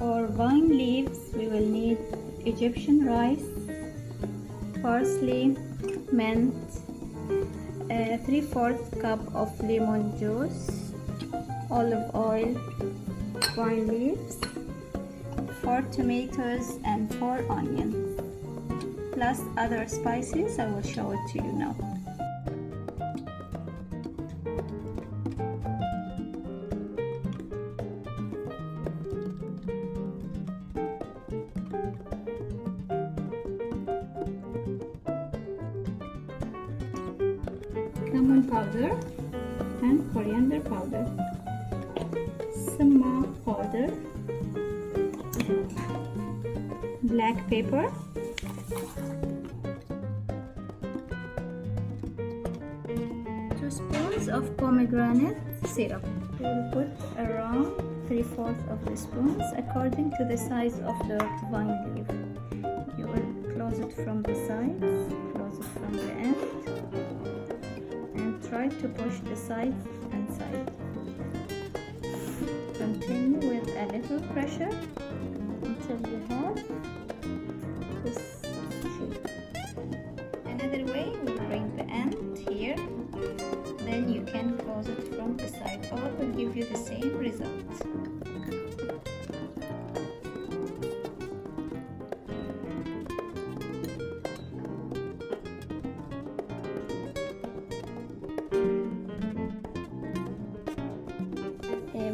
For vine leaves, we will need Egyptian rice, parsley, mint, 3/4 cup of lemon juice, olive oil, vine leaves, 4 tomatoes and 4 onions, plus other spices. I will show it to you now. Lemon powder and coriander powder, sumach powder, black pepper, 2 spoons of pomegranate syrup. We will put around 3/4 of the spoons according to the size of the vine leaf. You will close it from the sides, close it from the end, try to push the sides and side. Continue with a little pressure until you have this shape. Another way, we bring the end here, then you can close it from the side. All will give you the same result.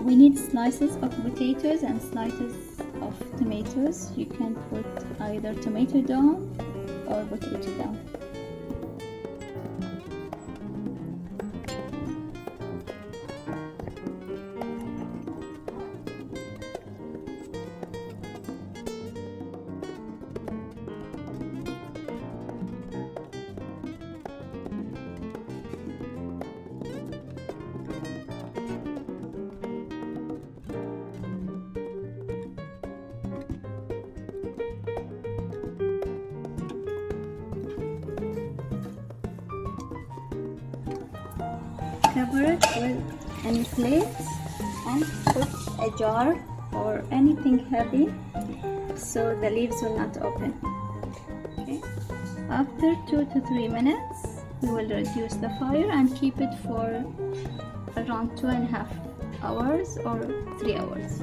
We need slices of potatoes and slices of tomatoes. You can put either tomato down or potato down. Cover it with any plate and put a jar or anything heavy so the leaves will not open. Okay. After 2 to 3 minutes, we will reduce the fire and keep it for around 2.5 hours or 3 hours.